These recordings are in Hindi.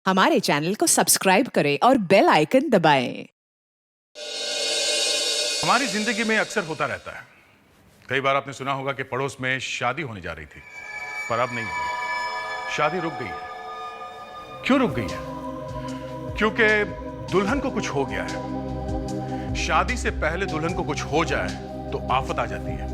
हमारे चैनल को सब्सक्राइब करें और बेल आइकन दबाएं। हमारी जिंदगी में अक्सर होता रहता है। कई बार आपने सुना होगा कि पड़ोस में शादी होने जा रही थी, पर अब नहीं हुई। शादी रुक गई है। क्यों रुक गई है? क्योंकि दुल्हन को कुछ हो गया है। शादी से पहले दुल्हन को कुछ हो जाए तो आफत आ जाती है।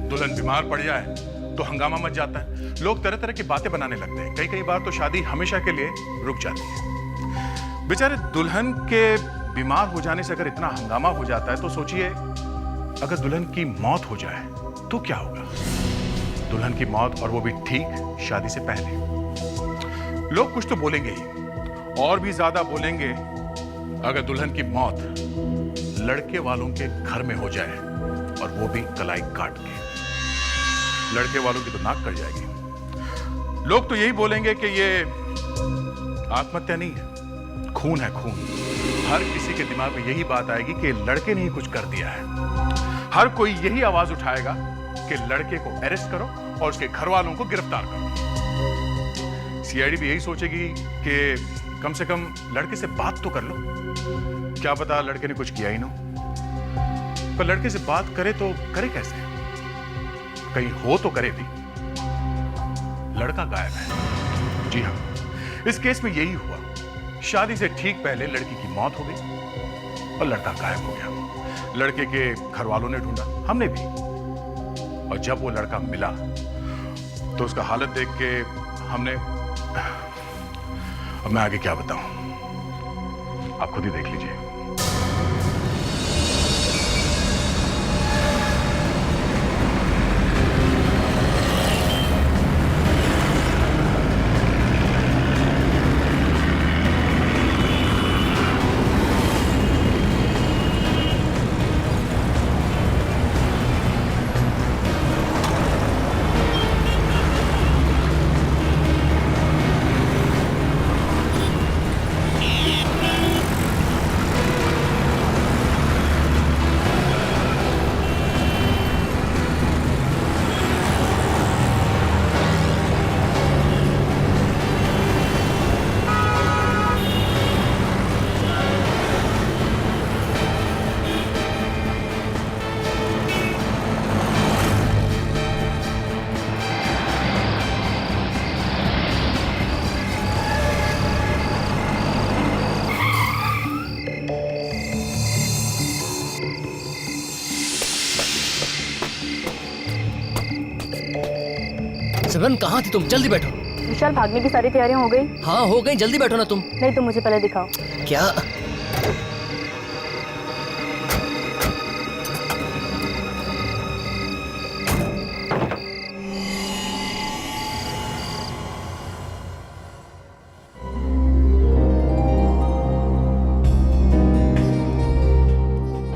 दुल्हन बीमार पड़ जाए तो हंगामा मच जाता है। लोग तरह तरह की बातें बनाने लगते हैं। कई बार तो शादी हमेशा के लिए रुक जाती है। बेचारे दुल्हन के बीमार हो जाने से अगर इतना हंगामा हो जाता है तो सोचिए, अगर दुल्हन की मौत हो जाए तो क्या होगा? दुल्हन की मौत, और वो भी ठीक शादी से पहले। लोग कुछ तो बोलेंगे ही, और भी ज्यादा बोलेंगे अगर दुल्हन की मौत लड़के वालों के घर में हो जाए, और वो भी कलाई काट के। लड़के वालों की तो नाक कट जाएगी। लोग तो यही बोलेंगे कि ये आत्महत्या नहीं है, खून है, खून। हर किसी के दिमाग में यही बात आएगी कि लड़के ने ही कुछ कर दिया है। हर कोई यही आवाज उठाएगा कि लड़के को अरेस्ट करो और उसके घर वालों को गिरफ्तार करो। सीआईडी भी यही सोचेगी कि कम से कम लड़के से बात तो कर लो। क्या पता लड़के ने कुछ किया ही ना, पर लड़के से बात करे तो करे कैसे? कहीं हो तो करे भी। लड़का गायब है। जी हां, इस केस में यही हुआ। शादी से ठीक पहले लड़की की मौत हो गई और लड़का गायब हो गया। लड़के के घर वालों ने ढूंढा, हमने भी, और जब वो लड़का मिला तो उसका हालत देख के हमने, अब मैं आगे क्या बताऊं, आप खुद ही देख लीजिए। सिमरन, कहाँ थी तुम? जल्दी बैठो। विशाल, भागने की सारी तैयारियां हो गई? हाँ हो गई, जल्दी बैठो ना तुम। नहीं, तुम मुझे पहले दिखाओ। क्या?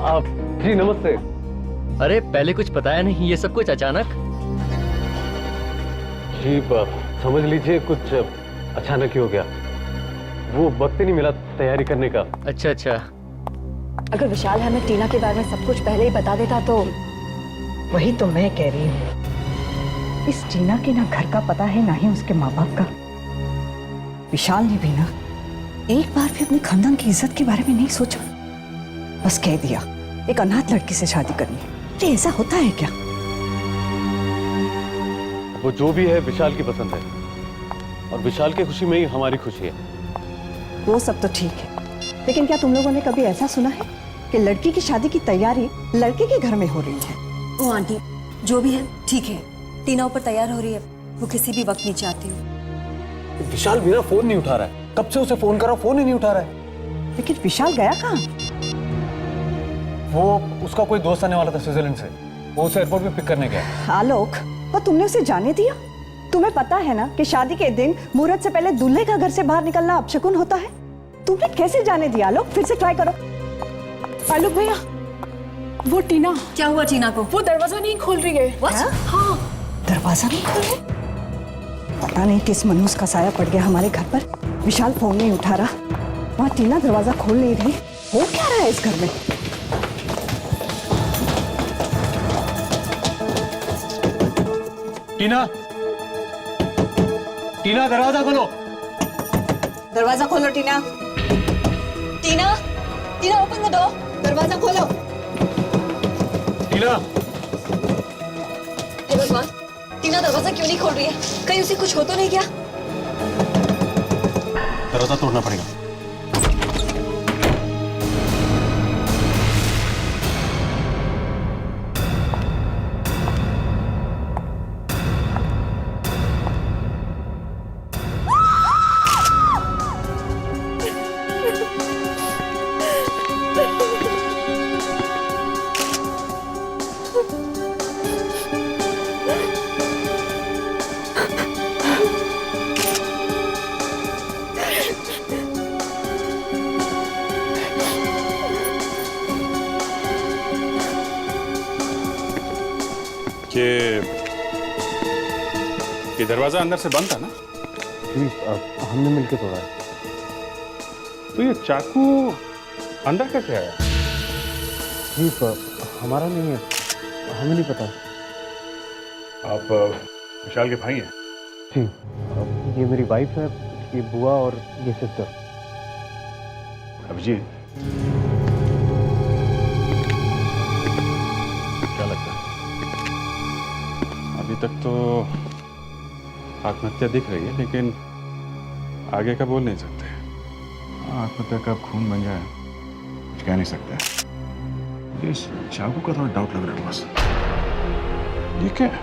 आप जी नमस्ते। अरे पहले कुछ बताया नहीं, ये सब कुछ अचानक? जी समझ लीजिए कुछ अचानक ही हो गया। वो वक्त ही नहीं मिला तैयारी करने का। अच्छा अच्छा। अगर विशाल हमें टीना के बारे में सब कुछ पहले ही बता देता तो। वही तो मैं कह रही हूँ, इस टीना के ना घर का पता है ना ही उसके माँ बाप का। विशाल ने भी ना एक बार भी अपने खानदान की इज्जत के बारे में नहीं सोचा। बस कह दिया एक अनाथ लड़की से शादी करनी। अरे ऐसा होता है क्या? वो जो भी है विशाल की पसंद है, और विशाल की खुशी में ही हमारी खुशी है। वो सब तो ठीक है, लेकिन क्या तुम लोगों ने कभी ऐसा सुना है कि लड़की की शादी की तैयारी लड़के के घर में हो रही है? ओ आंटी, जो भी है ठीक है। टीना ऊपर तैयार हो रही है, वो किसी भी वक्त नीचे आती हो। विशाल मेरा फोन नहीं उठा रहा है, कब से उसे फोन करा, फोन ही नहीं उठा रहा है। लेकिन विशाल गया कहाँ? वो उसका कोई दोस्त आने वाला था स्विट्जरलैंड से, वो उसे एयरपोर्ट पे पिक करने गया। आलोक, और तुमने उसे जाने दिया? तुम्हें पता है ना कि शादी के दिन मुहूर्त से पहले दूल्हे का घर से बाहर निकलना अपशकुन होता है। तुमने कैसे जाने दिया? आलोक, फिर से ट्राई करो। आलोक भैया, वो टीना। क्या हुआ टीना को? वो दरवाजा नहीं खोल रही है। हाँ। दरवाजा नहीं खोल रही? पता नहीं किस मनूस का साया पड़ गया हमारे घर पर। विशाल फोन नहीं उठा रहा, वहाँ टीना दरवाजा खोल नहीं रही। हो क्या रहा है इस घर में? टीना, टीना दरवाजा खोलो। दरवाजा खोलो टीना। टीना, टीना ओपन द डोर। दरवाजा खोलो। टीना, हे भगवान, टीना दरवाजा क्यों नहीं खोल रही है? कहीं उसे कुछ हो तो नहीं क्या? दरवाजा तोड़ना पड़ेगा। ये दरवाजा अंदर से बंद था ना? जी, हमने मिलके तोड़ा है। तो ये चाकू अंदर कैसे आया? जी, हमारा नहीं है, हमें नहीं पता। आप विशाल के भाई हैं? जी, ये मेरी वाइफ है, ये बुआ और ये सिस्टर। अभिजीत, क्या लगता है? अभी तक तो आत्महत्या दिख रही है, लेकिन आगे का बोल नहीं सकते। आत्महत्या कब खून बन जाए कुछ कह नहीं सकते। इस चाकू का थोड़ा डाउट लग रहा है बस। ये क्या है?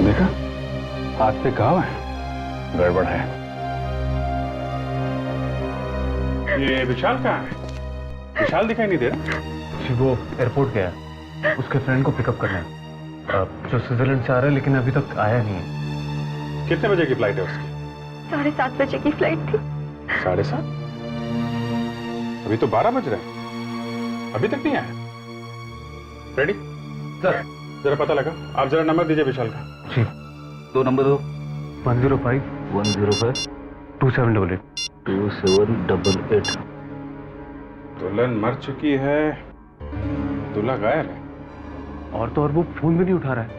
देखा, हाथ पे घाव है, गड़बड़ है। ये विशाल कहाँ है? विशाल दिखाई नहीं दे रहा। जी, वो एयरपोर्ट गया है, उसके फ्रेंड को पिकअप करना है, जो स्विट्जरलैंड से आ रहा है, लेकिन अभी तक आया नहीं है। कितने बजे की फ्लाइट है उसकी? 7:30 बजे की फ्लाइट थी। 7:30? अभी तो 12 बज रहे हैं, अभी तक नहीं आया। रेडी सर, जरा पता लगा। आप जरा नंबर दीजिए विशाल का। जी, 2 नंबर दो। 105 105 2788। 2788। दुल्हन मर चुकी है, दूल्हा गायब है। और तो और वो फोन भी नहीं उठा रहा है।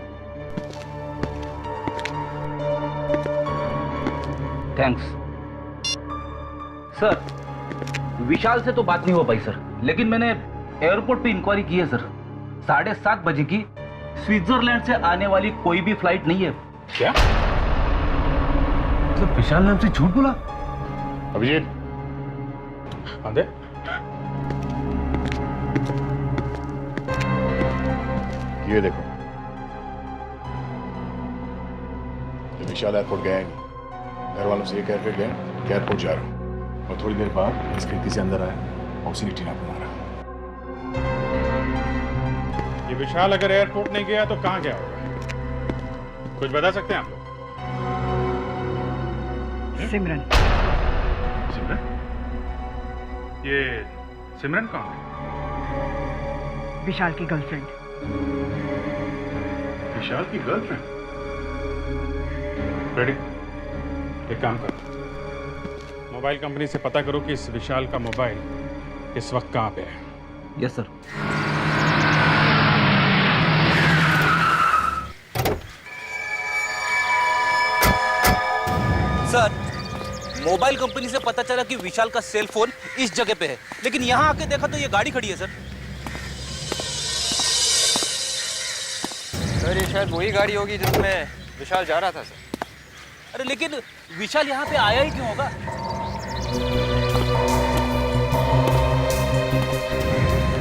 Thanks sir. विशाल से तो बात नहीं हो पाई सर, लेकिन मैंने एयरपोर्ट पे इंक्वायरी की है सर। 7:30 बजे की स्विट्जरलैंड से आने वाली कोई भी फ्लाइट नहीं है। क्या? मतलब विशाल ने हमसे झूठ बोला? अभिजीत, आंदे। ये देखो, ये विशाल एयरपोर्ट गया ही नहीं। घर वालों से ये कह के गए कि एयरपोर्ट जा रहा हूं, और थोड़ी देर बाद इस खिड़की से अंदर आया और उसी ने टीना को मारा। ये विशाल अगर एयरपोर्ट नहीं गया तो कहां गया होगा? कुछ बता सकते हैं आप लोग? सिमरन। सिमरन? ये सिमरन कौन है? विशाल की गर्लफ्रेंड। विशाल की गर्लफ्रेंड? रेडी, एक काम करो, मोबाइल कंपनी से पता करो कि इस विशाल का मोबाइल इस वक्त कहां पे है। Yes sir. Sir, mobile company से पता चला कि विशाल का सेल फोन इस जगह पे है, लेकिन यहां आके देखा तो ये गाड़ी खड़ी है सर। सर, ये शायद वही गाड़ी होगी जिसमें विशाल जा रहा था सर। अरे लेकिन विशाल यहाँ पे आया ही क्यों होगा?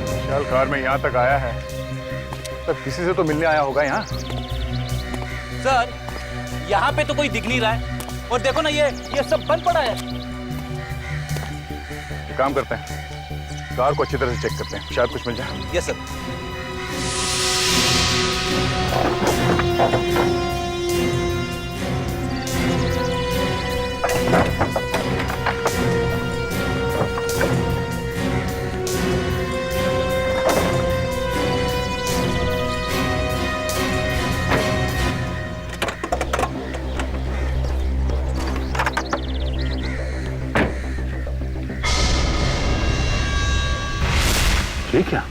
विशाल कार में यहाँ तक आया है, तब किसी से तो मिलने आया होगा यहाँ। सर, यहाँ पे तो कोई दिख नहीं रहा है, और देखो ना ये सब बंद पड़ा है। एक काम करते हैं, कार को अच्छी तरह से चेक करते हैं, शायद कुछ मिल जाए। Yes sir. ये क्या?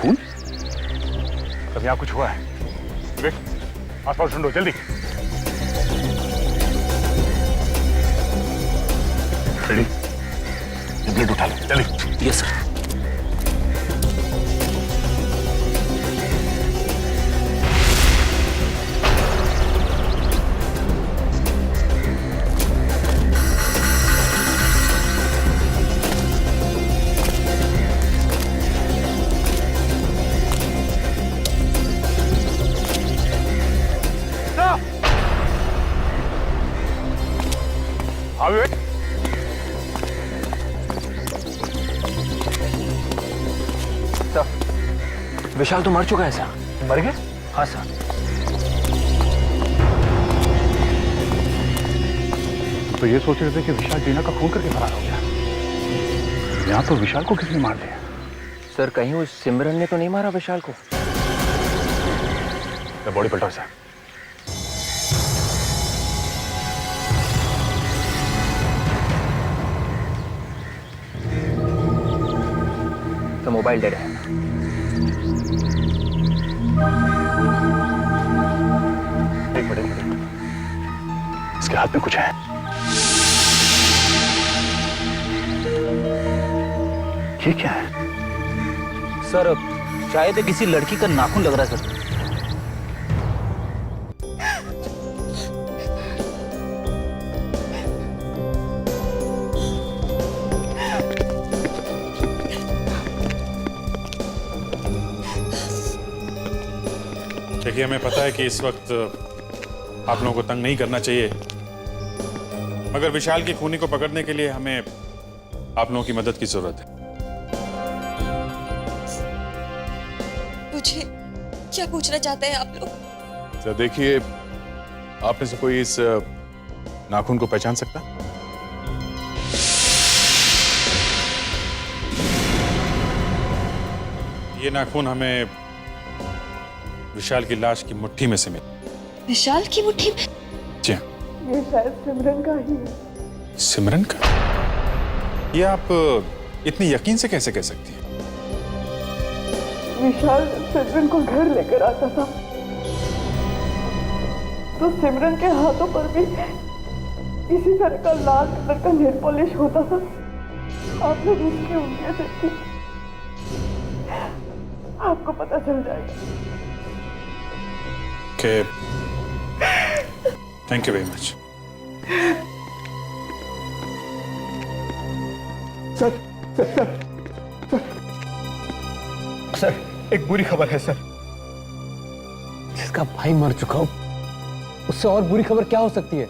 खून? तब यहाँ कुछ हुआ है। विवेक, आसपास ढूंढो जल्दी। रेडी? ये ब्लेड उठा लो जल्दी। Yes sir. हाँ विवेक, विशाल तो मर चुका है सर। मर गया? हाँ सर। तो ये सोच रहे थे कि विशाल टीना का खून करके फरार हो गया। यहाँ तो विशाल को किसने मार दिया? सर कहीं उस सिमरन ने तो नहीं मारा विशाल को? बॉडी पलटो सर। तो मोबाइल डेड है। एक मिनट, इसके हाथ में कुछ है। ये क्या है? सर शायद ये किसी लड़की का नाखून लग रहा है सर। देखिए, हमें पता है कि इस वक्त आप लोगों को तंग नहीं करना चाहिए, मगर विशाल की खूनी को पकड़ने के लिए हमें आप लोगों की मदद की जरूरत है। मुझे क्या पूछना चाहते हैं आप लोग? सर देखिए, आप में से कोई इस नाखून को पहचान सकता? ये नाखून हमें विशाल की लाश की मुट्ठी में से मिला। विशाल की मुट्ठी में? जी, ये शायद सिमरन का ही है। सिमरन का? ये आप इतनी यकीन से कैसे कह सकती हैं? विशाल सिमरन को घर लेकर आता था तो सिमरन के हाथों पर भी इसी तरह का लाल कलर का नेल पॉलिश होता था। आप लोग उसकी उंगलियां देखिए, आपको पता चल जाएगा। Okay. Thank you very much. Sir, एक बुरी खबर है सर। जिसका भाई मर चुका हो, उससे और बुरी खबर क्या हो सकती है?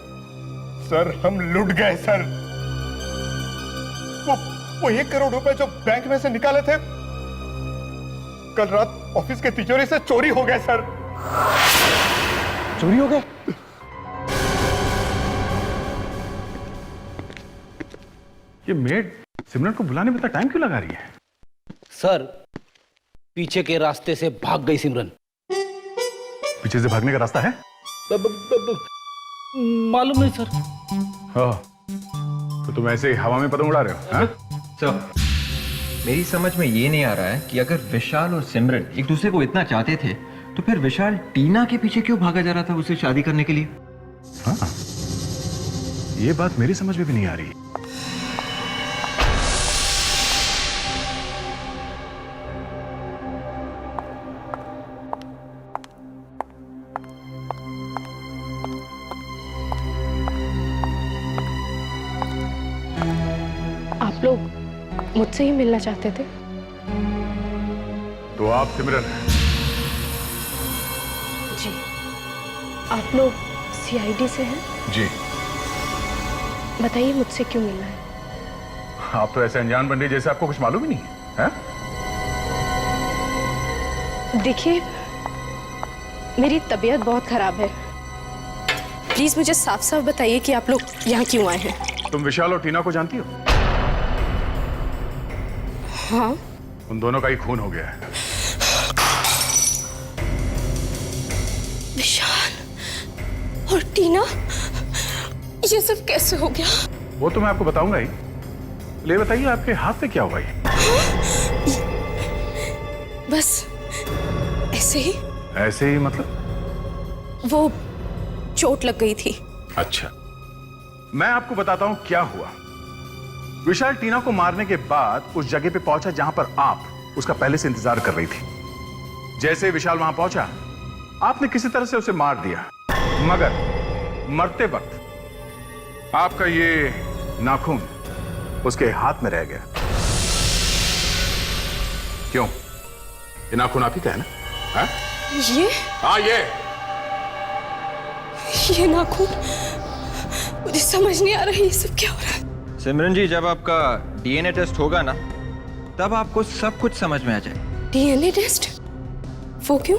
सर, हम लुट गए सर। वो 1 करोड़ रुपए जो बैंक में से निकाले थे, कल रात ऑफिस के तिजोरी से चोरी हो गए सर। चोरी हो गए? ये मेड सिमरन को बुलाने में इतना टाइम क्यों लगा रही है? सर पीछे के रास्ते से भाग गई सिमरन। पीछे से भागने का रास्ता है? मालूम नहीं सर। तो तुम ऐसे हवा में पतंग उड़ा रहे हो? हाँ? सर, मेरी समझ में ये नहीं आ रहा है कि अगर विशाल और सिमरन एक दूसरे को इतना चाहते थे तो फिर विशाल टीना के पीछे क्यों भागा जा रहा था उससे शादी करने के लिए? हाँ, ये बात मेरी समझ में भी नहीं आ रही। आप लोग मुझसे ही मिलना चाहते थे? तो आप सिमरन हैं? जी। आप लोग सीआईडी से हैं? जी। बताइए मुझसे क्यों मिलना है? आप तो ऐसे अनजान बन रही जैसे आपको कुछ मालूम ही नहीं है, हैं? देखिए, मेरी तबीयत बहुत खराब है। प्लीज मुझे साफ साफ बताइए कि आप लोग यहाँ क्यों आए हैं? तुम विशाल और टीना को जानती हो? हाँ। उन दोनों का ही खून हो गया है। विशाल और टीना, ये सब कैसे हो गया? वो तो मैं आपको बताऊंगा ही। ले बताइए, आपके हाथ से क्या हुआ? बस ऐसे ही। ऐसे ही मतलब? वो चोट लग गई थी। अच्छा, मैं आपको बताता हूं क्या हुआ। विशाल टीना को मारने के बाद उस जगह पे पहुंचा जहां पर आप उसका पहले से इंतजार कर रही थी। जैसे विशाल वहां पहुंचा, आपने किसी तरह से उसे मार दिया, मगर मरते वक्त आपका ये नाखून उसके हाथ में रह गया। क्यों? ये नाखून आप ही का है ना? हा? ये? हाँ, ये नाखून, मुझे समझ नहीं आ रहा है ये सब क्या हो रहा है। सिमरन जी, जब आपका डीएनए टेस्ट होगा ना, तब आपको सब कुछ समझ में आ जाए। DNA test? वो क्यों?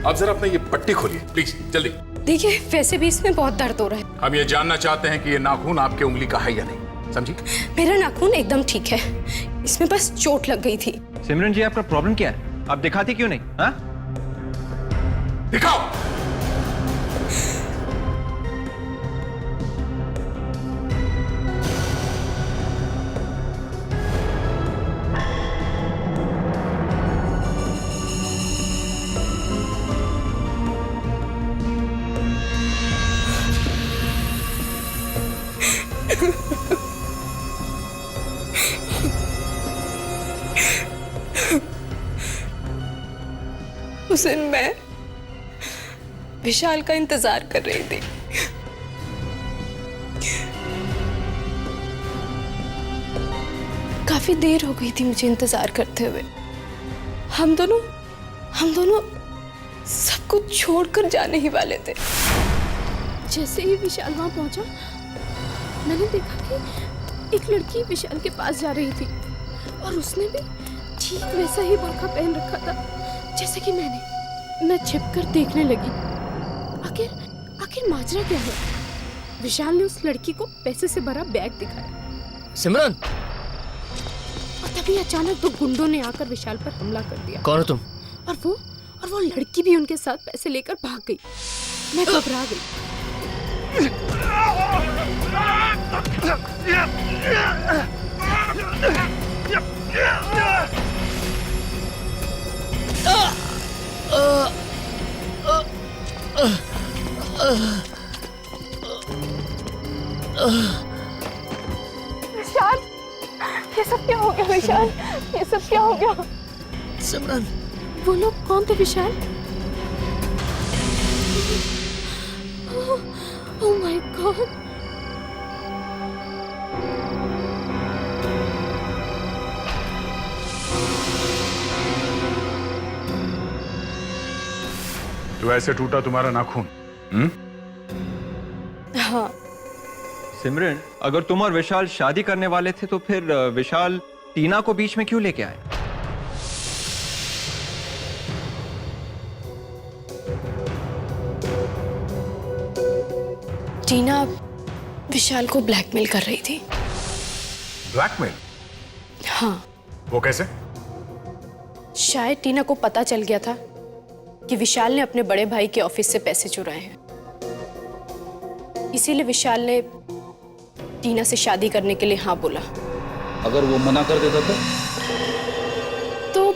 अब जरा अपने ये पट्टी खोलिए प्लीज, जल्दी। देखिए, वैसे भी इसमें बहुत दर्द हो रहा है। हम ये जानना चाहते हैं कि ये नाखून आपके उंगली का है या नहीं, समझी? मेरा नाखून एकदम ठीक है, इसमें बस चोट लग गई थी। सिमरन जी, आपका प्रॉब्लम क्या है? आप दिखाती क्यों नहीं? हाँ, दिखाओ। उस दिन मैं विशाल का इंतजार कर रही थी। काफी देर हो गई थी मुझे इंतजार करते हुए। हम दोनों सब कुछ छोड़कर जाने ही वाले थे। जैसे ही विशाल वहां पहुंचा, मैंने देखा कि एक लड़की विशाल के पास जा रही थी और उसने भी ठीक वैसा ही बुर्का पहन रखा था जैसे कि मैं छिपकर देखने लगी। आखिर माजरा क्या है? विशाल ने उस लड़की को पैसे से भरा बैग दिखाया। सिमरन, और तभी अचानक 2 गुंडों ने आकर विशाल पर हमला कर दिया। कौन हो तुम? और वो लड़की भी उनके साथ पैसे लेकर भाग गई। मैं घबरा गई। विशाल, ये सब क्या हो गया? विशाल, ये सब क्या हो गया? सिमरन, वो लोग कौन थे? विशाल? Oh my god! तो ऐसे टूटा तुम्हारा नाखून? हाँ। सिमरन, अगर तुम और विशाल शादी करने वाले थे तो फिर विशाल टीना को बीच में क्यों लेके आए? टीना विशाल को ब्लैकमेल कर रही थी। ब्लैकमेल? हाँ। वो कैसे? शायद टीना को पता चल गया था कि विशाल ने अपने बड़े भाई के ऑफिस से पैसे चुराए हैं। इसीलिए विशाल ने टीना से शादी करने के लिए हाँ बोला। अगर वो मना कर देता तो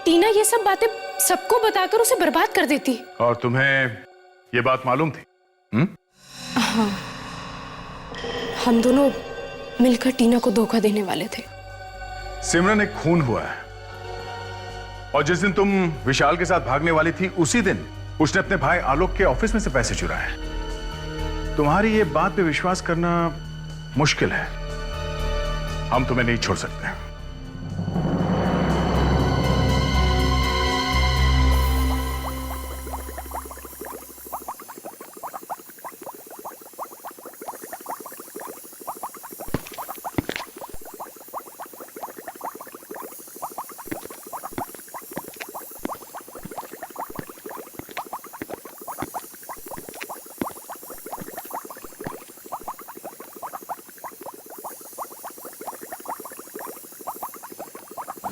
टीना ये सब बातें सबको बताकर उसे बर्बाद कर देती। और तुम्हें ये बात मालूम थी? हाँ, हम दोनों मिलकर टीना को धोखा देने वाले थे। सिमरन, एक खून हुआ है और जिस दिन तुम विशाल के साथ भागने वाली थी, उसी दिन उसने अपने भाई आलोक के ऑफिस में से पैसे चुराए। तुम्हारी ये बात पे विश्वास करना मुश्किल है। हम तुम्हें नहीं छोड़ सकते।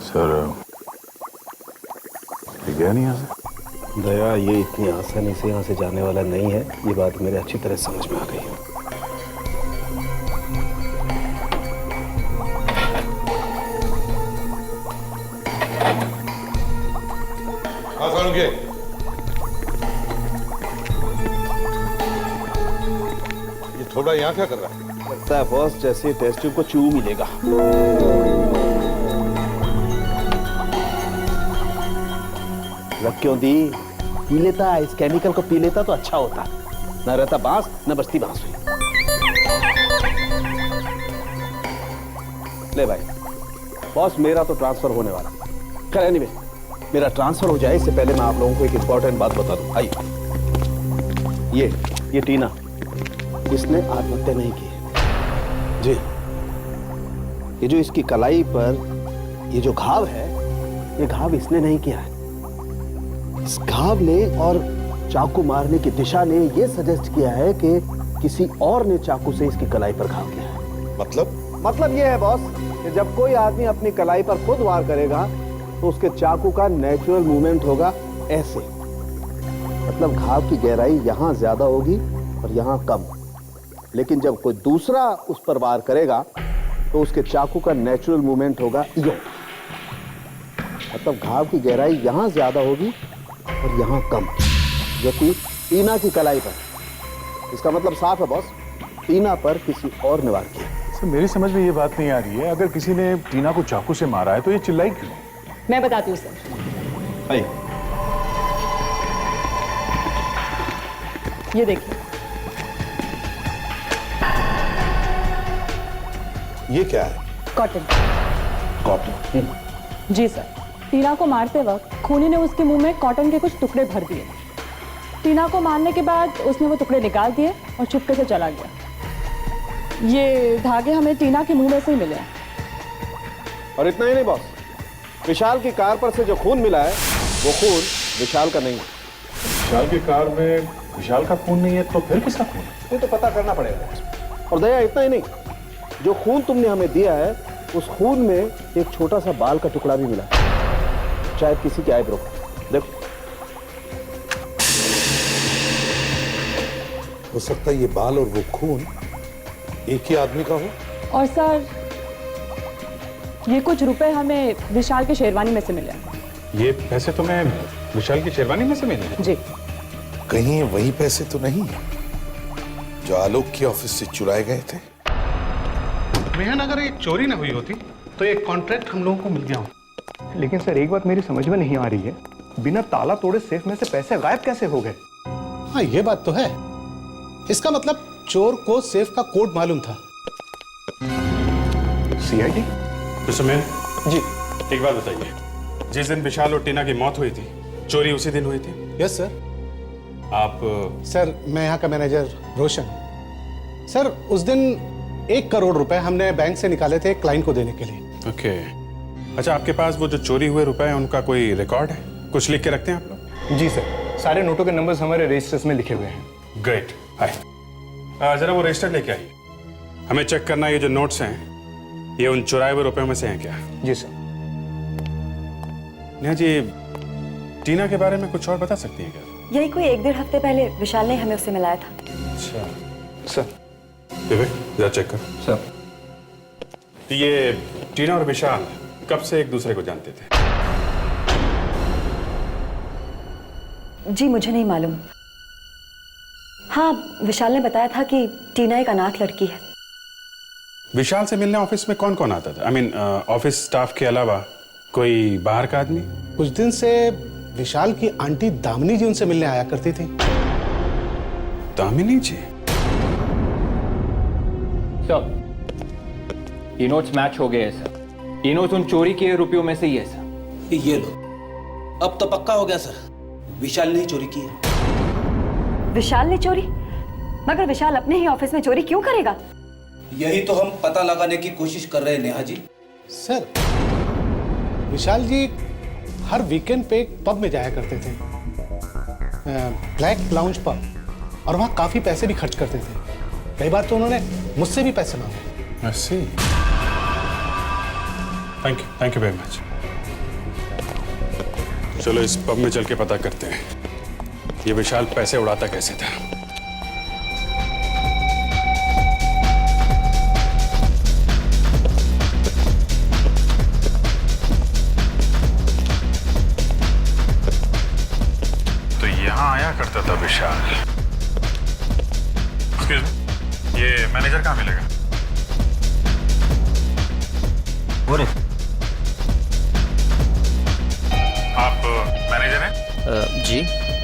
सर, गया नहीं यहाँ से? दया, ये इतनी आसानी से यहाँ से जाने वाला नहीं है। ये बात मेरे अच्छी तरह समझ में आ गई है। ये थोड़ा यहाँ क्या कर रहा है? लगता है बॉस जैसे टेस्ट ट्यूब को चू मिलेगा। रख क्यों दी? पी लेता, इस केमिकल को पी लेता तो अच्छा होता। न रहता बांस न बचती बांसुरी। ले भाई, बॉस मेरा तो ट्रांसफर होने वाला। खैर एनीवे, मेरा ट्रांसफर हो जाए इससे पहले मैं आप लोगों को एक इंपॉर्टेंट बात बता दूं। आइए, ये टीना, इसने आत्महत्या नहीं की है। जी, ये जो इसकी कलाई पर ये जो घाव है, ये घाव इसने नहीं किया है। इस घाव ने और चाकू मारने की दिशा ने ये सजेस्ट किया है कि किसी और ने चाकू से इसकी कलाई पर घाव किया है। मतलब ये है बॉस कि जब कोई आदमी अपनी कलाई पर खुद वार करेगा तो उसके चाकू का नेचुरल मूवमेंट होगा ऐसे। मतलब घाव की गहराई यहां ज्यादा होगी और यहां कम। लेकिन जब कोई दूसरा उस पर वार करेगा तो उसके चाकू का नेचुरल मूवमेंट होगा यूं। मतलब घाव की गहराई यहां ज्यादा होगी और यहां कम, जो कि टीना की कलाई पर। इसका मतलब साफ है बॉस, टीना पर किसी और ने वार किया। सर मेरी समझ में ये बात नहीं आ रही है, अगर किसी ने टीना को चाकू से मारा है तो ये चिल्लाई क्यों? मैं बताती हूँ सर। आइए। ये देखिए, ये क्या है? कॉटन। कॉटन? जी सर। टीना को मारते वक्त खूनी ने उसके मुंह में कॉटन के कुछ टुकड़े भर दिए। टीना को मारने के बाद उसने वो टुकड़े निकाल दिए और चुपके से चला गया। ये धागे हमें टीना के मुंह में से ही मिले। और इतना ही नहीं बॉस, विशाल की कार पर से जो खून मिला है वो खून विशाल का नहीं है। विशाल की कार में विशाल का खून नहीं है तो फिर किसका खून है? ये तो पता करना पड़ेगा। और दया इतना ही नहीं, जो खून तुमने हमें दिया है उस खून में एक छोटा सा बाल का टुकड़ा भी मिला, शायद किसी के आईब्रो। देखो, हो सकता है ये बाल और वो खून एक ही आदमी का हो। और सर, ये कुछ रुपए हमें विशाल के शेरवानी में से मिले। ये पैसे तुम्हें विशाल की शेरवानी में से मिले? जी। कहीं ये वही पैसे तो नहीं है जो आलोक के ऑफिस से चुराए गए थे? मेहन, अगर ये चोरी ना हुई होती तो एक कॉन्ट्रैक्ट हम लोगों को मिल गया हो। लेकिन सर एक बात मेरी समझ में नहीं आ रही है, बिना ताला तोड़े सेफ में से पैसे गायब कैसे हो गए? हाँ, ये बात तो है। इसका मतलब चोर को सेफ का कोड मालूम था। सीआईडी? मिस्टर मेहन जी। एक बात बताइए, जिस दिन विशाल और टीना की मौत हुई थी, चोरी उसी दिन हुई थी? Yes sir. आप? सर, मैं यहाँ का मैनेजर रोशन। सर, उस दिन 1 करोड़ रुपए हमने बैंक से निकाले थे क्लाइंट को देने के लिए। ओके। अच्छा, आपके पास वो जो चोरी हुए रुपए हैं उनका कोई रिकॉर्ड है? कुछ लिख के रखते हैं आप लोग? जी सर, सारे नोटों के नंबर्स हमारे रजिस्टर्स में लिखे हुए हैं। ग्रेट। हाय, जरा वो रजिस्टर लेके आइए, हमें चेक करना है ये जो नोट्स हैं ये उन चुराए हुए रुपयों में से हैं क्या? जी सर। नेहा जी, टीना के बारे में कुछ और बता सकती हैं क्या? यही कोई 1-1.5 हफ्ते पहले विशाल ने हमें उससे मिलाया था। अच्छा सर। विवेक, जरा चेक कर। सर। ये टीना और विशाल कब से एक दूसरे को जानते थे? जी मुझे नहीं मालूम। हाँ, विशाल ने बताया था कि टीना एक अनाथ लड़की है। विशाल से मिलने ऑफिस में कौन कौन आता था? आई मीन ऑफिस स्टाफ के अलावा कोई बाहर का आदमी? कुछ दिन से विशाल की आंटी दामिनी जी उनसे मिलने आया करती थी। दामिनी जी? सर, ये नोट्स मैच हो गए हैं सर। ये नोट्स उन चोरी किए रुपयों में से ही है सर। ये लो, अब तो पक्का हो गया सर, विशाल ने ही चोरी की है। विशाल ने चोरी? मगर विशाल अपने ही ऑफिस में चोरी क्यों करेगा? यही तो हम पता लगाने की कोशिश कर रहे हैं नेहा जी। सर, विशाल जी हर वीकेंड पे एक पब में जाया करते थे, ब्लैक लाउंज पब, और वहाँ काफी पैसे भी खर्च करते थे। कई बार तो उन्होंने मुझसे भी पैसे मांगे। ऐसे? Thank you very much. चलो इस पब में चल के पता करते हैं ये विशाल पैसे उड़ाता कैसे था। करता था विशाल? Excuse me, ये मैनेजर कहाँ मिलेगा? बोले आप मैनेजर हैं? जी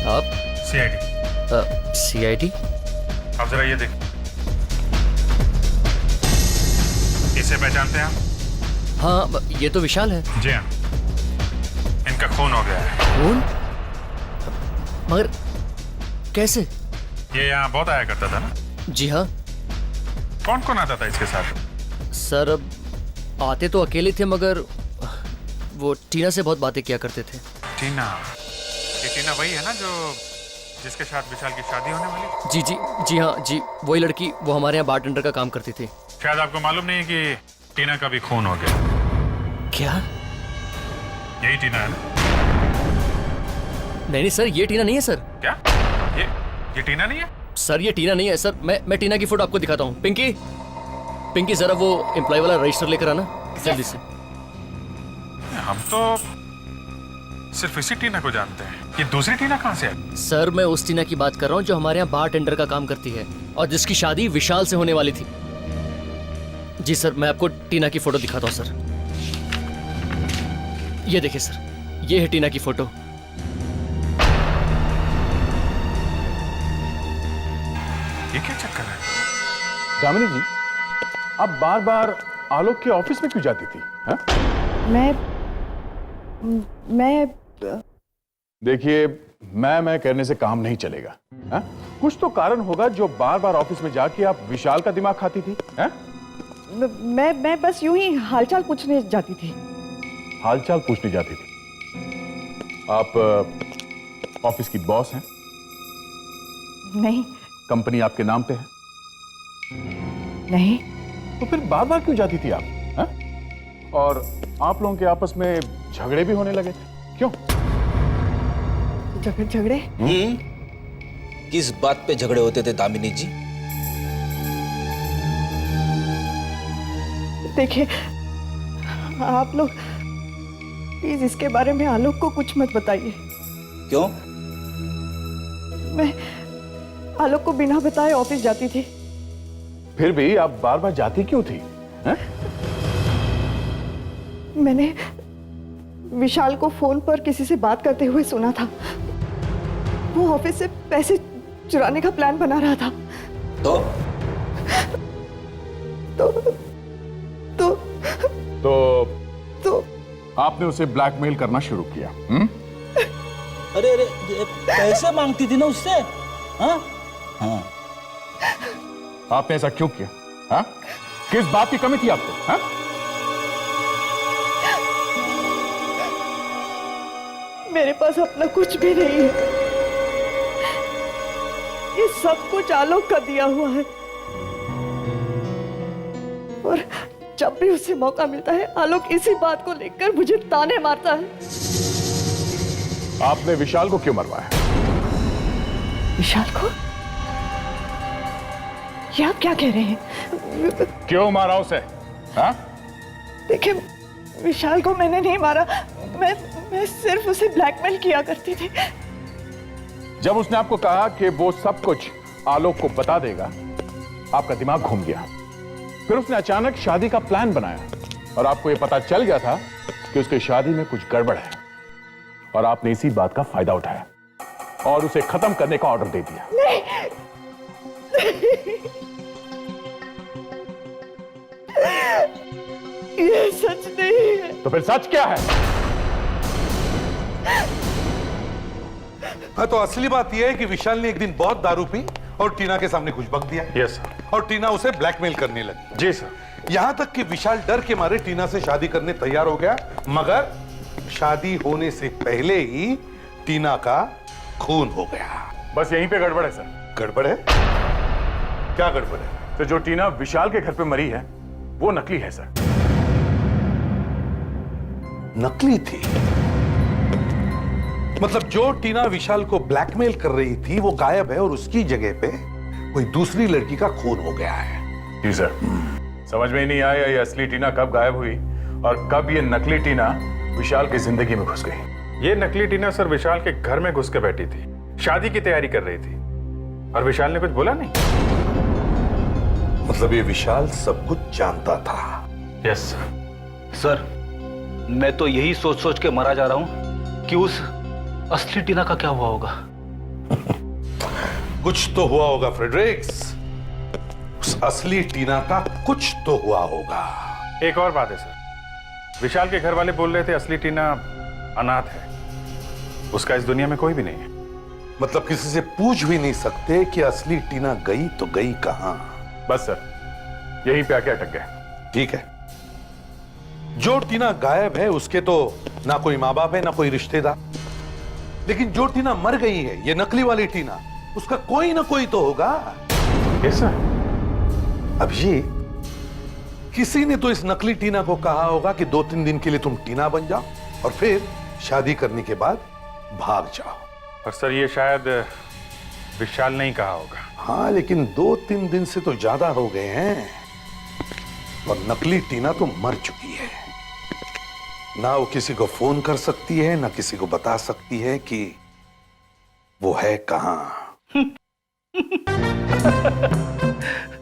आप? सीआईडी। सीआईडी? आप जरा ये देख, इसे पहचानते हैं आप? हाँ, ये तो विशाल है। जी हाँ, इनका खून हो गया है। खून? मगर कैसे? ये यहाँ बहुत आया करता था ना? जी हाँ। कौन कौन आता था इसके साथ? सर अब आते तो अकेले थे, मगर वो टीना से बहुत बातें किया करते थे। टीना? ये टीना वही है ना जो जिसके साथ विशाल की शादी होने वाली? जी जी जी हाँ जी, वही लड़की, वो हमारे यहाँ बारटेंडर का काम करती थी। शायद आपको मालूम नहीं है कि टीना का भी खून हो गया। क्या? यही टीना है ना? नहीं सर, ये टीना नहीं है सर। क्या? ये टीना नहीं है? सर ये टीना नहीं है सर। मैं टीना की फोटो आपको दिखाता हूँ। पिंकी जरा वो एम्प्लॉय वाला रजिस्टर लेकर आना जल्दी से। हम तो सिर्फ इसी टीना को जानते हैं। ये दूसरी टीना कहाँ से आई? सर मैं उस टीना की बात कर रहा हूँ जो हमारे यहाँ बारटेंडर का काम करती है और जिसकी शादी विशाल से होने वाली थी। जी सर, मैं आपको टीना की फोटो दिखाता हूँ सर। ये देखिए सर, ये है टीना की फोटो। ये क्या चक्कर है? दामिनी जी, आप बार बार आलोक के ऑफिस में क्यों जाती थी? हा? मैं देखिए, मैं कहने से काम नहीं चलेगा। हा? कुछ तो कारण होगा जो बार बार ऑफिस में जाके आप विशाल का दिमाग खाती थी। हा? मैं बस यूं ही हालचाल पूछने जाती थी। हालचाल पूछने जाती थी? आप ऑफिस की बॉस हैं? नहीं। कंपनी आपके नाम पे है? नहीं। तो फिर बार बार क्यों जाती थी आप? हा? और आप लोगों के आपस में झगड़े भी होने लगे, क्यों? झगड़े? किस बात पे झगड़े होते थे दामिनी जी? देखिए, आप लोग प्लीज इसके बारे में आलोक को कुछ मत बताइए। क्यों? मैं आलोक को बिना बताए ऑफिस जाती थी। फिर भी आप बार बार जाती क्यों थी? हा? मैंने विशाल को फोन पर किसी से बात करते हुए सुना था। वो ऑफिस से पैसे चुराने का प्लान बना रहा था। तो आपने उसे ब्लैकमेल करना शुरू किया? अरे पैसे मांगती थी ना उससे। हाँ? हाँ। आपने ऐसा क्यों किया? हा? किस बात की कमी थी आपको? हा? मेरे पास अपना कुछ भी नहीं है। ये सब कुछ आलोक का दिया हुआ है और जब भी उसे मौका मिलता है आलोक इसी बात को लेकर मुझे ताने मारता है। आपने विशाल को क्यों मरवाया? विशाल को? ये आप क्या कह रहे हैं? क्यों मारा उसे? हाँ? देखिए, विशाल को मैंने नहीं मारा। मैं सिर्फ उसे ब्लैकमेल किया करती थी। जब उसने आपको कहा कि वो सब कुछ आलोक को बता देगा, आपका दिमाग घूम गया। फिर उसने अचानक शादी का प्लान बनाया और आपको यह पता चल गया था कि उसकी शादी में कुछ गड़बड़ है और आपने इसी बात का फायदा उठाया और उसे खत्म करने का ऑर्डर दे दिया। नहीं। ये सच नहीं है। तो फिर सच क्या है? हाँ, तो असली बात यह है कि विशाल ने एक दिन बहुत दारू पी और टीना के सामने कुछ बक दिया। Yes sir. और टीना उसे ब्लैकमेल करने लगी। जी सर। यहां तक कि विशाल डर के मारे टीना से शादी करने तैयार हो गया, मगर शादी होने से पहले ही टीना का खून हो गया। बस यहीं पे गड़बड़ है सर। गड़बड़ है? क्या गड़बड़ है? तो जो टीना विशाल के घर पे मरी है वो नकली है सर। नकली थी? मतलब जो टीना विशाल को ब्लैकमेल कर रही थी वो गायब है और उसकी जगह पे कोई दूसरी लड़की का खून हो गया है। जी सर। समझ में ही नहीं आया ये असली टीना कब गायब हुई और कब ये नकली टीना विशाल की जिंदगी में घुस गई। ये नकली टीना सर विशाल के घर में घुस के बैठी थी। शादी की तैयारी कर रही थी और विशाल ने कुछ बोला नहीं? मतलब ये विशाल सब कुछ जानता था? यस सर, मैं तो यही सोच सोच के मरा जा रहा हूं कि उस असली टीना का क्या हुआ होगा। कुछ तो हुआ होगा फ्रेडरिक्स, उस असली टीना का कुछ तो हुआ होगा। एक और बात है सर, विशाल के घर वाले बोल रहे थे असली टीना अनाथ है, उसका इस दुनिया में कोई भी नहीं है। मतलब किसी से पूछ भी नहीं सकते कि असली टीना गई तो गई कहां? बस सर, यहीं पे आके अटक गए। ठीक है, जो टीना गायब है उसके तो ना कोई माँ बाप है ना कोई रिश्तेदार, लेकिन जो टीना मर गई है, ये नकली वाली टीना, उसका कोई ना कोई तो होगा। Yes sir. अभिजीत, किसी ने तो इस नकली टीना को कहा होगा कि 2-3 दिन के लिए तुम टीना बन जाओ और फिर शादी करने के बाद भाग जाओ। और सर ये शायद विशाल ने ही कहा होगा। हाँ, लेकिन 2-3 दिन से तो ज्यादा हो गए हैं और नकली टीना तो मर चुकी है। ना वो किसी को फोन कर सकती है ना किसी को बता सकती है कि वो है कहां।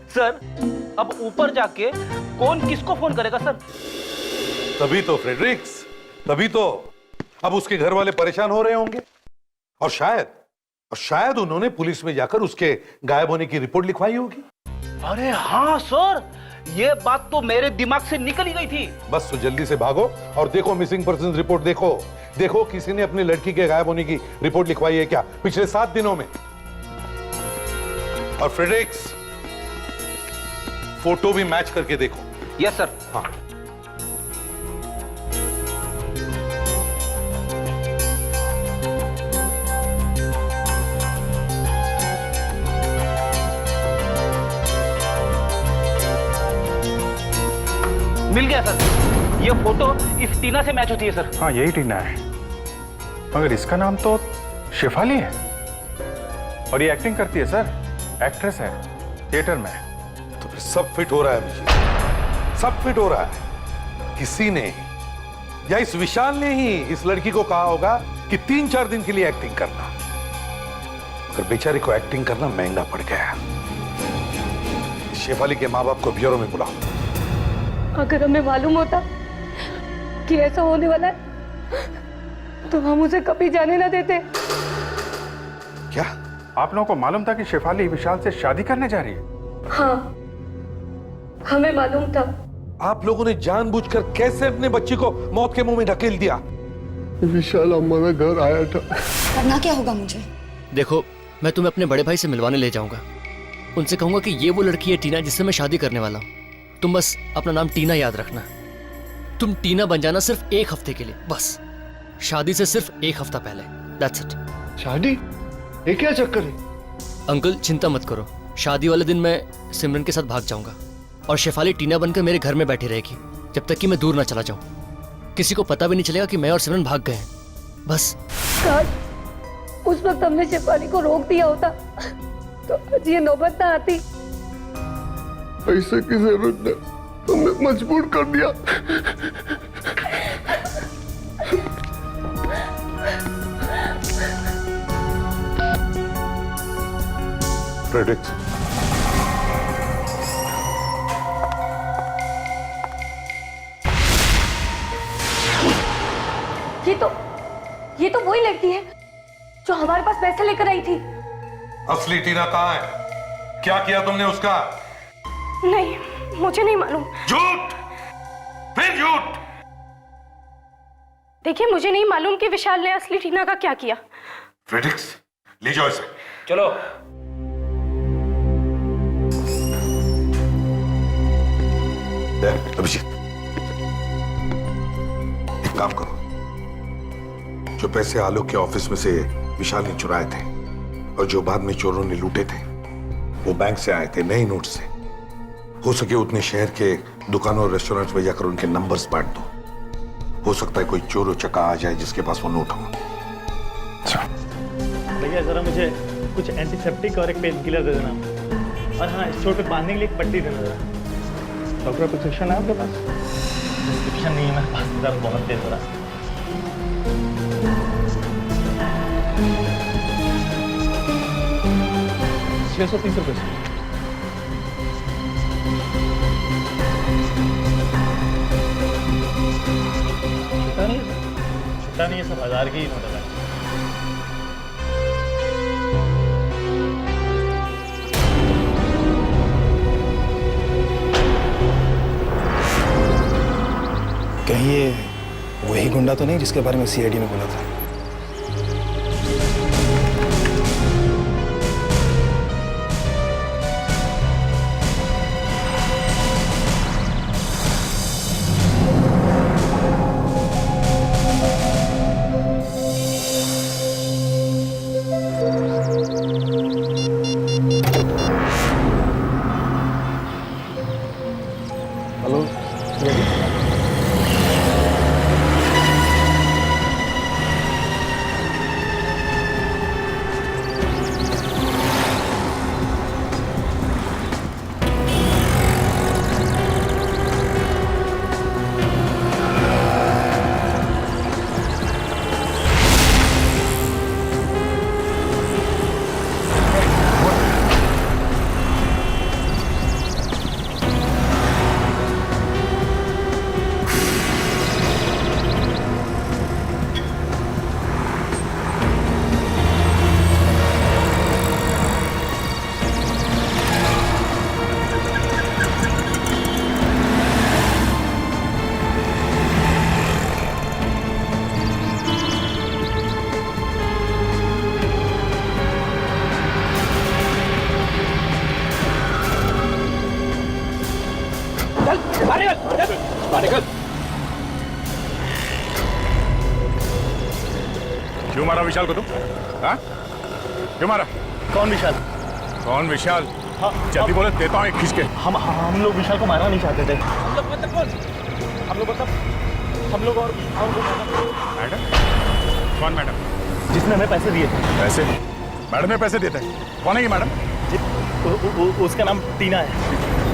सर, अब ऊपर जाके कौन किसको फोन करेगा सर? तभी तो फ्रेडरिक्स, तभी तो अब उसके घर वाले परेशान हो रहे होंगे और शायद उन्होंने पुलिस में जाकर उसके गायब होने की रिपोर्ट लिखवाई होगी। अरे हाँ सर, ये बात तो मेरे दिमाग से निकल ही गई थी। बस तो जल्दी से भागो और देखो मिसिंग पर्सन रिपोर्ट, देखो किसी ने अपनी लड़की के गायब होने की रिपोर्ट लिखवाई है क्या पिछले 7 दिनों में। और फ्रेडरिक्स, फोटो भी मैच करके देखो। Yes sir. हाँ, मिल गया सर, ये फोटो इस टीना से मैच होती है सर। हाँ यही टीना है, मगर इसका नाम तो शेफाली है और ये एक्टिंग करती है सर, एक्ट्रेस है थिएटर में। तो फिर सब फिट हो रहा है अभिजीत, सब फिट हो रहा है। किसी ने या इस विशाल ने ही इस लड़की को कहा होगा कि 3-4 दिन के लिए एक्टिंग करना, मगर बेचारी को एक्टिंग करना महंगा पड़ गया। शेफाली के माँ बाप को ब्यूरो में बुलाओ। अगर हमें मालूम होता कि ऐसा होने वाला है तो हम उसे कभी जाने ना देते। क्या आप लोगों को मालूम था कि शेफाली विशाल से शादी करने जा रही है? हाँ, हमें मालूम था। आप लोगों ने जानबूझकर कैसे अपने बच्ची को मौत के मुंह में ढकेल दिया? विशाल हमारा घर आया था। करना क्या होगा मुझे? देखो, मैं तुम्हें अपने बड़े भाई से मिलवाने ले जाऊंगा। उनसे कहूंगा कि ये वो लड़की है टीना जिससे मैं शादी करने वाला हूँ। तुम बस अपना नाम टीना याद रखना। तुम टीना बन जाना सिर्फ 1 हफ्ते के लिए, बस शादी से सिर्फ 1 हफ्ता पहले। That's it. शादी? ये क्या चक्कर है? अंकल चिंता मत करो, शादी वाले दिन मैं सिमरन के साथ भाग जाऊंगा और शेफाली टीना बनकर मेरे घर में बैठी रहेगी जब तक कि मैं दूर ना चला जाऊं। किसी को पता भी नहीं चलेगा कि मैं और सिमरन भाग गए हैं। बस काश उस वक्त हमने शेफाली को रोक दिया होता तो आज ये नौबत ना आती। ऐसे की जरूरत ने हमें मजबूर कर दिया। फ्रेडरिक्स, ये तो वही लड़की है जो हमारे पास पैसे लेकर आई थी। असली टीना कहाँ है? क्या किया तुमने उसका? नहीं, मुझे नहीं मालूम। झूठ, फिर झूठ। देखिए, मुझे नहीं मालूम कि विशाल ने असली टीना का क्या किया। फ्रेडरिक्स, ले जाओ इसे। चलो। अभिजीत, एक काम करो, जो पैसे आलोक के ऑफिस में से विशाल ने चुराए थे और जो बाद में चोरों ने लूटे थे, वो बैंक से आए थे नए नोट से। हो सके उतने शहर के दुकानों और रेस्टोरेंट्स में जाकर उनके नंबर्स बांट दो। हो सकता है कोई चोर चक्का आ जाए जिसके पास वो नोट हो। भैया जरा मुझे कुछ एंटीसेप्टिक और एक पेन किलर दे देना, और हाँ, इस चोट पे बांधने के लिए एक पट्टी दे देना। डॉक्टर प्रिस्क्रिप्शन है आपके पास? प्रिस्क्रिप्शन नहीं है मेरे पास, दर्द बहुत तेज हो रहा है। 630 रुपये सर। छुट्टा नहीं है, सब 1000 के ही नोट है। कहीं ये वही गुंडा तो नहीं जिसके बारे में सीआईडी ने बोला था? हेलो क्यों मारा विशाल को तुम? हाँ? क्यों मारा? कौन विशाल? कौन विशाल? हाँ, जल्दी बोले, देता हूँ एक खींच के। हम लोग विशाल को मारना नहीं चाहते थे। हम लोग और मैडम? कौन मैडम? जिसने हमें पैसे दिए थे। पैसे? मैडम ने पैसे दिए थे? कौन है ये मैडम? उसका नाम टीना है।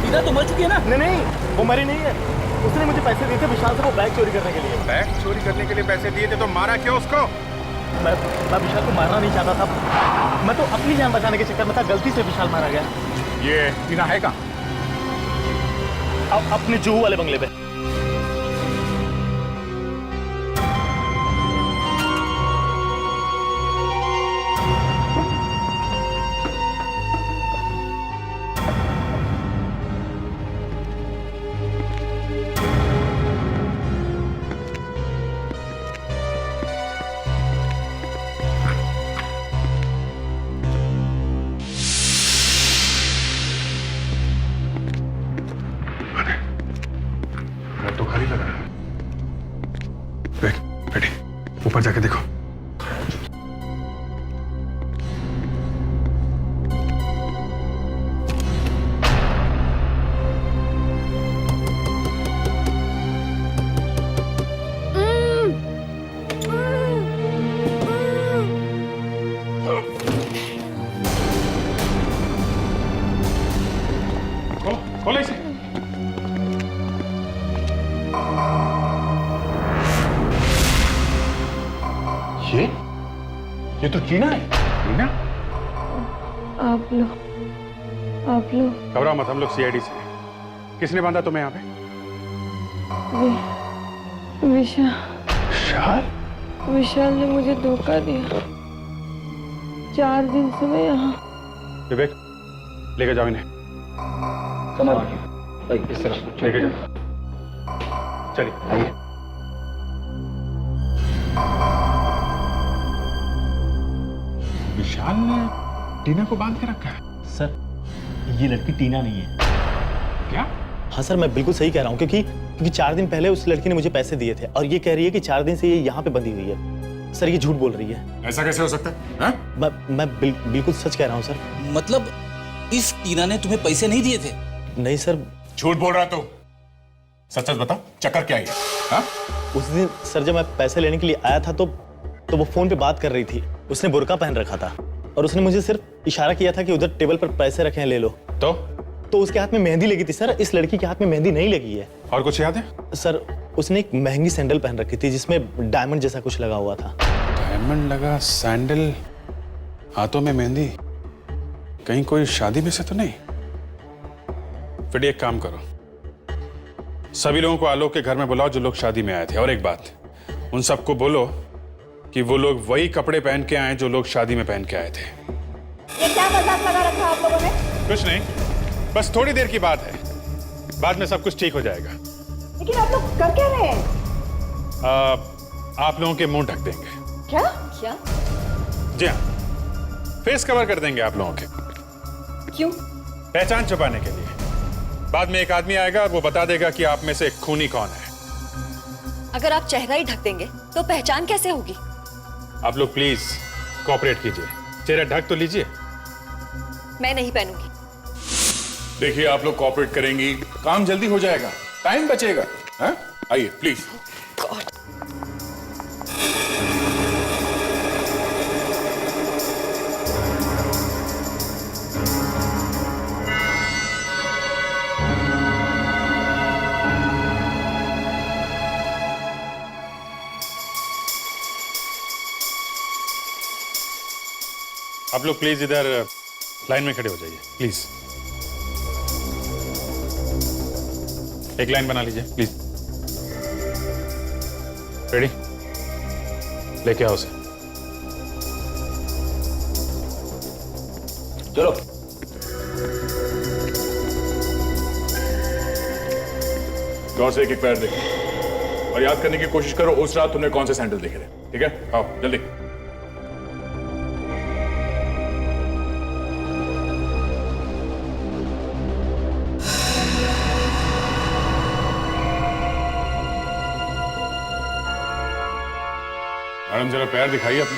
टीना तो मर चुकी है ना? नहीं, वो मरी नहीं है। उसने मुझे पैसे दिए थे विशाल से वो बैग चोरी करने के लिए। बैग चोरी करने के लिए पैसे दिए थे तो मारा क्यों उसको? मैं विशाल को मारना नहीं चाहता था। मैं तो अपनी जान बचाने के चक्कर में था, गलती से विशाल मारा गया। ये टीना है कहाँ? अपने जुहू वाले बंगले पे। तो खाली लगा है। बैठी, ऊपर जाके देखो। खोलो इसे। ये तो टीना है। टीना? आप लोग घबराओ मत, हम लोग सीआईडी से हैं। किसने बांधा तुम्हें यहाँ पे? विशाल ने मुझे धोखा दिया। 4 दिन से मैं यहाँ। विवेक, लेके जाओ इन्हें। इस तरह लेके जाओ। चलिए आइए। विशाल ने टीना को बांध के रखा है। सर, ये लड़की टीना नहीं है। क्या? हाँ सर, मैं बिल्कुल सही कह रहा हूँ, क्योंकि 4 दिन पहले उस लड़की ने मुझे पैसे दिए थे और ये कह रही है कि 4 दिन से ये यहाँ पे बंधी हुई है। सर, ये झूठ बोल रही है। ऐसा कैसे हो सकता है? हाँ? मैं बिल्कुल सच कह रहा हूँ सर। मतलब इस टीना ने तुम्हें पैसे नहीं दिए थे? नहीं सर। झूठ बोल रहा तो सच सच बता, चक्कर क्या है? हाँ? उस दिन सर जब मैं पैसे लेने के लिए आया था तो वो फोन पे बात कर रही थी। उसने बुर्का पहन रखा था और उसने मुझे सिर्फ इशारा किया था कि उधर टेबल पर पैसे रखे हैं, ले लो। तो उसके हाथ में मेहंदी लगी थी। सर, इस लड़की के हाथ में मेहंदी नहीं लगी है। और कुछ याद है? सर, उसने एक महंगी सैंडल पहन रखी थी जिसमें डायमंड जैसा कुछ लगा हुआ था। डायमंड लगा सैंडल, हाथों में मेहंदी। कहीं कोई शादी में से तो नहीं? फिर एक काम करो, सभी लोगों को आलोक के घर में बुलाओ जो लोग शादी में आए थे। और एक बात, उन सबको बोलो कि वो लोग वही कपड़े पहन के आए जो लोग शादी में पहन के आए थे। ये क्या मजाक लगा रखा आप लोगों ने? कुछ नहीं, बस थोड़ी देर की बात है, बाद में सब कुछ ठीक हो जाएगा। लेकिन आप लोग कर क्या रहे हैं? आप लोगों के मुंह ढक देंगे। क्या क्या? जी हाँ, फेस कवर कर देंगे आप लोगों के। क्यों? पहचान छुपाने के लिए। बाद में एक आदमी आएगा और वो बता देगा कि आप में से खूनी कौन है। अगर आप चेहरा ही ढक देंगे तो पहचान कैसे होगी? आप लोग प्लीज कोऑपरेट कीजिए, चेहरा ढक तो लीजिए। मैं नहीं पहनूंगी। देखिए, आप लोग कोऑपरेट करेंगी, काम जल्दी हो जाएगा, टाइम बचेगा। हाँ? आइए प्लीज। आप लोग प्लीज इधर लाइन में खड़े हो जाइए, प्लीज। एक लाइन बना लीजिए प्लीज। रेडी? लेके आओ उसे। चलो। गौर से एक पैर देखो और याद करने की कोशिश करो उस रात तुमने कौन से सैंडल देखे थे। ठीक है, आओ जल्दी। मैडम जरा पैर दिखाइए अपने।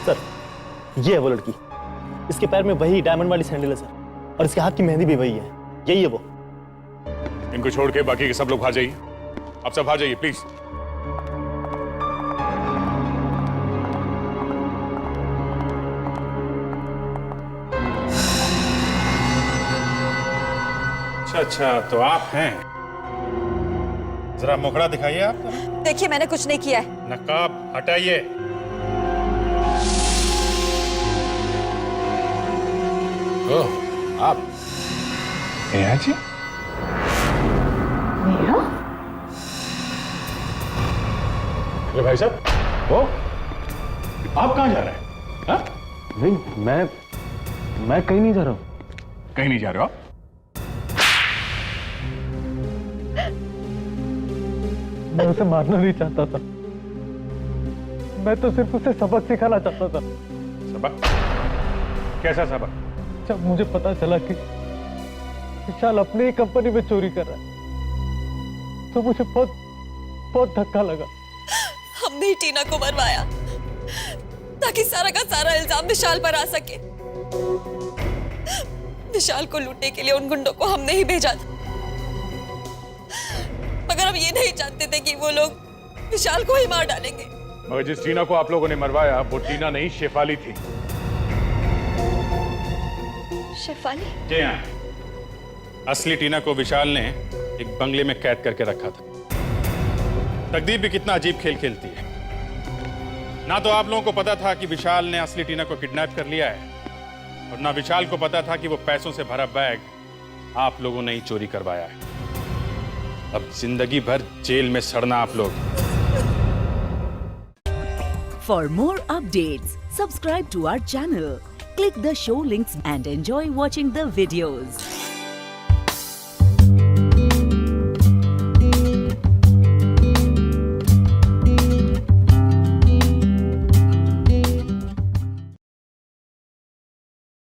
सर, ये है वो लड़की। इसके पैर में वही डायमंड वाली सैंडल है सर, और इसके हाथ की मेहंदी भी वही है। यही है वो। इनको छोड़ के बाकी के सब लोग आ जाइए। आप सब आ जाइए प्लीज। अच्छा, तो आप हैं। जरा मुखड़ा दिखाइए आप। देखिए, मैंने कुछ नहीं किया है। नकाब हटाइए। ओह, आप नेहा जी? नेहा? अरे भाई साहब, वो आप कहाँ जा रहे हैं? हाँ? नहीं, मैं कहीं नहीं जा रहा हूँ। कहीं नहीं जा रहे हो आप? मैं उसे मारना नहीं चाहता था, मैं तो सिर्फ उसे सबक सिखाना चाहता था। सबक? कैसा सबक? जब मुझे पता चला कि विशाल अपनी ही कंपनी में चोरी कर रहा है तो मुझे बहुत बहुत धक्का लगा। हमने ही टीना को मरवाया ताकि सारा का सारा इल्जाम विशाल पर आ सके। विशाल को लूटने के लिए उन गुंडों को हमने ही भेजा था, मगर हम ये नहीं जानते थे कि वो लोग विशाल को ही मार डालेंगे। मगर जिस टीना को आप लोगों ने मरवाया वो टीना नहीं, शेफाली थी। शेफाली? जी हाँ, असली टीना को विशाल ने एक बंगले में कैद करके रखा था। तकदीर भी कितना अजीब खेल खेलती है। ना तो आप लोगों को पता था कि विशाल ने असली टीना को किडनैप कर लिया है, और ना विशाल को पता था कि वो पैसों से भरा बैग आप लोगों ने ही चोरी करवाया है। अब जिंदगी भर जेल में सड़ना आप लोग। For more updates, subscribe to our channel, click the show links and enjoy watching the videos.